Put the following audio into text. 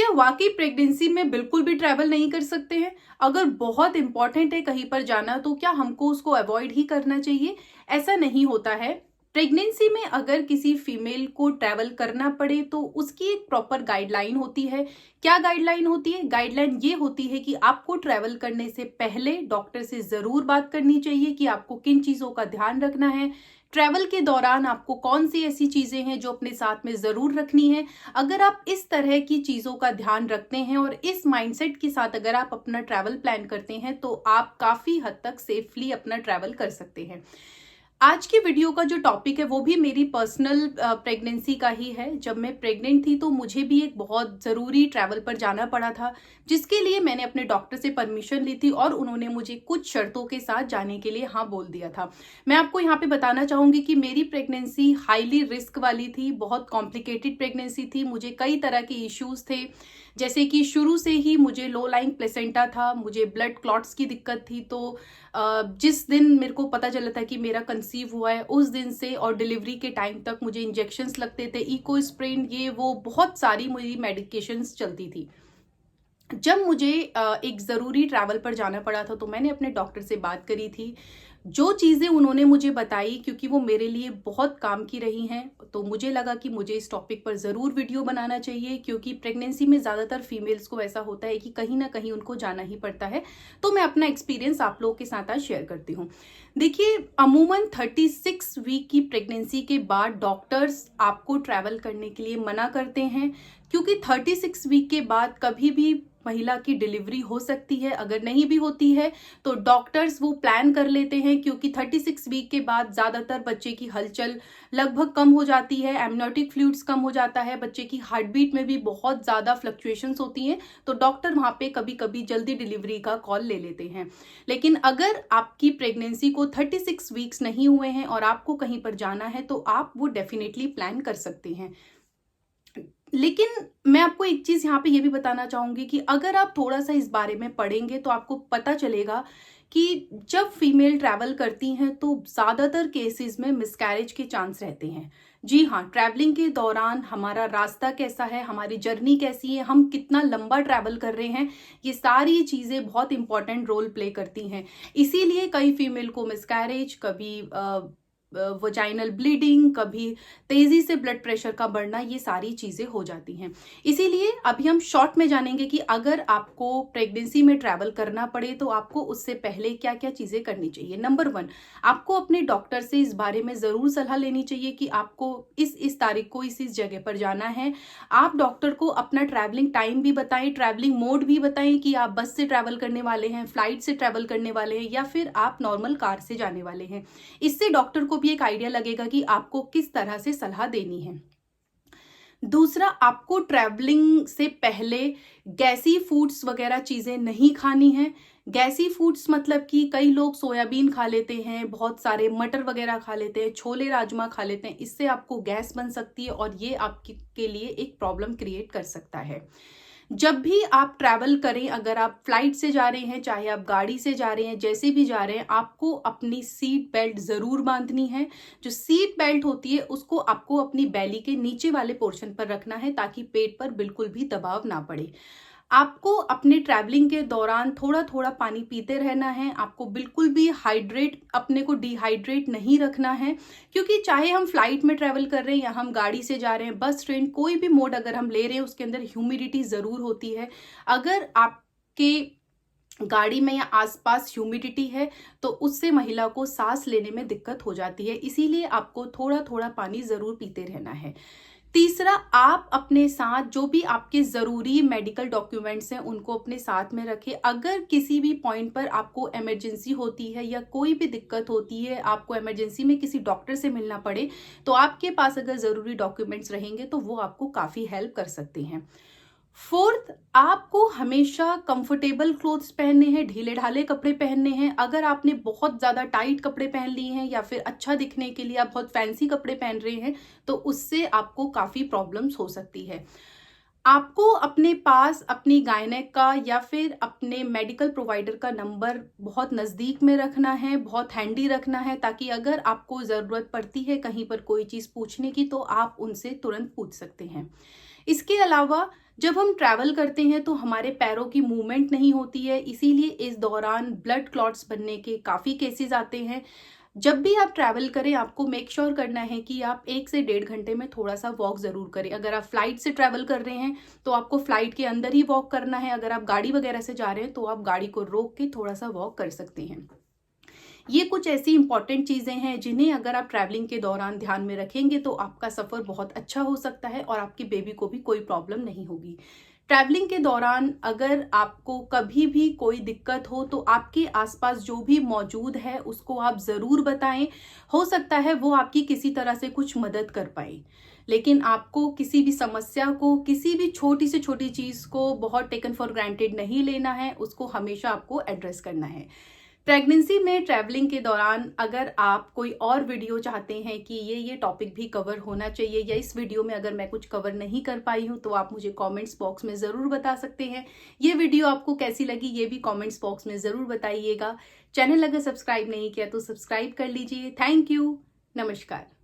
क्या वाकई प्रेगनेंसी में बिल्कुल भी ट्रैवल नहीं कर सकते हैं? अगर बहुत इंपॉर्टेंट है कहीं पर जाना तो क्या हमको उसको अवॉइड ही करना चाहिए? ऐसा नहीं होता है। प्रेगनेंसी में अगर किसी फीमेल को ट्रैवल करना पड़े तो उसकी एक प्रॉपर गाइडलाइन होती है। क्या गाइडलाइन होती है? गाइडलाइन ये होती है कि आपको ट्रैवल करने से पहले डॉक्टर से ज़रूर बात करनी चाहिए कि आपको किन चीज़ों का ध्यान रखना है। ट्रैवल के दौरान आपको कौन सी ऐसी चीज़ें हैं जो अपने साथ में ज़रूर रखनी है। अगर आप इस तरह की चीज़ों का ध्यान रखते हैं और इस माइंडसेट के साथ अगर आप अपना ट्रैवल प्लान करते हैं तो आप काफ़ी हद तक सेफली अपना ट्रैवल कर सकते हैं। आज की वीडियो का जो टॉपिक है वो भी मेरी पर्सनल प्रेगनेंसी का ही है। जब मैं प्रेग्नेंट थी तो मुझे भी एक बहुत ज़रूरी ट्रैवल पर जाना पड़ा था, जिसके लिए मैंने अपने डॉक्टर से परमिशन ली थी और उन्होंने मुझे कुछ शर्तों के साथ जाने के लिए हाँ बोल दिया था। मैं आपको यहाँ पे बताना चाहूँगी कि मेरी प्रेगनेंसी हाईली रिस्क वाली थी, बहुत कॉम्प्लिकेटेड प्रेगनेंसी थी। मुझे कई तरह के इश्यूज़ थे, जैसे कि शुरू से ही मुझे लो लाइंग प्लेसेंटा था, मुझे ब्लड क्लॉट्स की दिक्कत थी। तो जिस दिन मेरे को पता चला था कि मेरा कंसीव हुआ है उस दिन से और डिलीवरी के टाइम तक मुझे इंजेक्शंस लगते थे, इकोस्प्रिन, ये वो बहुत सारी मेरी मेडिकेशंस चलती थी। जब मुझे एक ज़रूरी ट्रैवल पर जाना पड़ा था तो मैंने अपने डॉक्टर से बात करी थी। जो चीज़ें उन्होंने मुझे बताई, क्योंकि वो मेरे लिए बहुत काम की रही हैं, तो मुझे लगा कि मुझे इस टॉपिक पर ज़रूर वीडियो बनाना चाहिए, क्योंकि प्रेगनेंसी में ज़्यादातर फीमेल्स को ऐसा होता है कि कहीं ना कहीं उनको जाना ही पड़ता है। तो मैं अपना एक्सपीरियंस आप लोगों के साथ आज शेयर करती हूँ। देखिए, अमूमन 36 वीक की प्रेगनेंसी के बाद डॉक्टर्स आपको ट्रैवल करने के लिए मना करते हैं, क्योंकि 36 वीक के बाद कभी भी महिला की डिलीवरी हो सकती है। अगर नहीं भी होती है तो डॉक्टर्स वो प्लान कर लेते हैं, क्योंकि 36 वीक के बाद ज़्यादातर बच्चे की हलचल लगभग कम हो जाती है, एमनियोटिक फ्लूइड्स कम हो जाता है, बच्चे की हार्ट बीट में भी बहुत ज़्यादा फ्लक्चुएशंस होती हैं। तो डॉक्टर वहाँ पे कभी कभी जल्दी डिलीवरी का कॉल ले लेते हैं। लेकिन अगर आपकी प्रेगनेंसी को 36 वीक्स नहीं हुए हैं और आपको कहीं पर जाना है तो आप वो डेफिनेटली प्लान कर सकते हैं। लेकिन मैं आपको एक चीज़ यहाँ पे ये भी बताना चाहूँगी कि अगर आप थोड़ा-सा इस बारे में पढ़ेंगे तो आपको पता चलेगा कि जब फीमेल ट्रैवल करती हैं तो ज़्यादातर केसेस में मिसकैरेज के चांस रहते हैं। जी हाँ, ट्रैवलिंग के दौरान हमारा रास्ता कैसा है, हमारी जर्नी कैसी है, हम कितना लंबा ट्रैवल कर रहे हैं, ये सारी चीज़ें बहुत इंपॉर्टेंट रोल प्ले करती हैं। इसीलिए कई फीमेल को मिसकैरेज, कभी वजाइनल ब्लीडिंग, कभी तेजी से ब्लड प्रेशर का बढ़ना, ये सारी चीजें हो जाती हैं। इसीलिए अभी हम शॉर्ट में जानेंगे कि अगर आपको प्रेगनेंसी में ट्रैवल करना पड़े तो आपको उससे पहले क्या क्या चीजें करनी चाहिए। नंबर 1, आपको अपने डॉक्टर से इस बारे में जरूर सलाह लेनी चाहिए कि आपको इस तारीख को इस जगह पर जाना है। आप डॉक्टर को अपना ट्रैवलिंग टाइम भी बताएं, ट्रैवलिंग मोड भी बताएं कि आप बस से ट्रैवल करने वाले हैं, फ्लाइट से ट्रैवल करने वाले हैं या फिर आप नॉर्मल कार से जाने वाले हैं। इससे डॉक्टर को भी एक आइडिया लगेगा कि आपको किस तरह से सलाह देनी है। दूसरा, आपको ट्रैवलिंग से पहले गैसी फूड्स वगैरह चीज़ें नहीं खानी है। गैसी फूड्स मतलब कि कई लोग सोयाबीन खा लेते हैं, बहुत सारे मटर वगैरह खा लेते हैं, छोले राजमा खा लेते हैं, इससे आपको गैस बन सकती है और ये आपके के लिए एक प्रॉब्लम क्रिएट कर सकता है। जब भी आप ट्रैवल करें, अगर आप फ्लाइट से जा रहे हैं, चाहे आप गाड़ी से जा रहे हैं, जैसे भी जा रहे हैं, आपको अपनी सीट बेल्ट ज़रूर बांधनी है। जो सीट बेल्ट होती है उसको आपको अपनी बैली के नीचे वाले पोर्शन पर रखना है ताकि पेट पर बिल्कुल भी दबाव ना पड़े। आपको अपने ट्रैवलिंग के दौरान थोड़ा थोड़ा पानी पीते रहना है। आपको बिल्कुल भी अपने को डिहाइड्रेट नहीं रखना है, क्योंकि चाहे हम फ्लाइट में ट्रैवल कर रहे हैं या हम गाड़ी से जा रहे हैं, बस, ट्रेन, कोई भी मोड अगर हम ले रहे हैं उसके अंदर ह्यूमिडिटी ज़रूर होती है। अगर आपके गाड़ी में या आसपास ह्यूमिडिटी है तो उससे महिला को सांस लेने में दिक्कत हो जाती है। इसीलिए आपको थोड़ा थोड़ा पानी ज़रूर पीते रहना है। तीसरा, आप अपने साथ जो भी आपके ज़रूरी मेडिकल डॉक्यूमेंट्स हैं उनको अपने साथ में रखें। अगर किसी भी पॉइंट पर आपको इमरजेंसी होती है या कोई भी दिक्कत होती है, आपको इमरजेंसी में किसी डॉक्टर से मिलना पड़े, तो आपके पास अगर ज़रूरी डॉक्यूमेंट्स रहेंगे तो वो आपको काफ़ी हेल्प कर सकते हैं। फोर्थ, आपको हमेशा कंफर्टेबल क्लोथ्स पहनने हैं, ढीले ढाले कपड़े पहनने हैं। अगर आपने बहुत ज़्यादा टाइट कपड़े पहन लिए हैं या फिर अच्छा दिखने के लिए आप बहुत फैंसी कपड़े पहन रहे हैं तो उससे आपको काफ़ी प्रॉब्लम्स हो सकती है। आपको अपने पास अपनी गायनेक का या फिर अपने मेडिकल प्रोवाइडर का नंबर बहुत नज़दीक में रखना है, बहुत हैंडी रखना है, ताकि अगर आपको ज़रूरत पड़ती है कहीं पर कोई चीज़ पूछने की तो आप उनसे तुरंत पूछ सकते हैं। इसके अलावा जब हम ट्रैवल करते हैं तो हमारे पैरों की मूवमेंट नहीं होती है, इसीलिए इस दौरान ब्लड क्लॉट्स बनने के काफ़ी केसेस आते हैं। जब भी आप ट्रैवल करें आपको मेक श्योर करना है कि आप 1 से 1.5 घंटे में थोड़ा-सा वॉक ज़रूर करें। अगर आप फ्लाइट से ट्रैवल कर रहे हैं तो आपको फ्लाइट के अंदर ही वॉक करना है। अगर आप गाड़ी वगैरह से जा रहे हैं तो आप गाड़ी को रोक के थोड़ा-सा वॉक कर सकते हैं। ये कुछ ऐसी इंपॉर्टेंट चीज़ें हैं जिन्हें अगर आप ट्रैवलिंग के दौरान ध्यान में रखेंगे तो आपका सफ़र बहुत अच्छा हो सकता है और आपकी बेबी को भी कोई प्रॉब्लम नहीं होगी। ट्रैवलिंग के दौरान अगर आपको कभी भी कोई दिक्कत हो तो आपके आसपास जो भी मौजूद है उसको आप ज़रूर बताएं। हो सकता है वो आपकी किसी तरह से कुछ मदद कर पाए, लेकिन आपको किसी भी समस्या को, किसी भी छोटी से छोटी चीज़ को बहुत टेकन फॉर ग्रांटेड नहीं लेना है, उसको हमेशा आपको एड्रेस करना है। प्रेगनेंसी में ट्रैवलिंग के दौरान अगर आप कोई और वीडियो चाहते हैं कि ये टॉपिक भी कवर होना चाहिए, या इस वीडियो में अगर मैं कुछ कवर नहीं कर पाई हूँ तो आप मुझे कमेंट्स बॉक्स में ज़रूर बता सकते हैं। ये वीडियो आपको कैसी लगी ये भी कमेंट्स बॉक्स में ज़रूर बताइएगा। चैनल अगर सब्सक्राइब नहीं किया तो सब्सक्राइब कर लीजिए। Thank you. नमस्कार।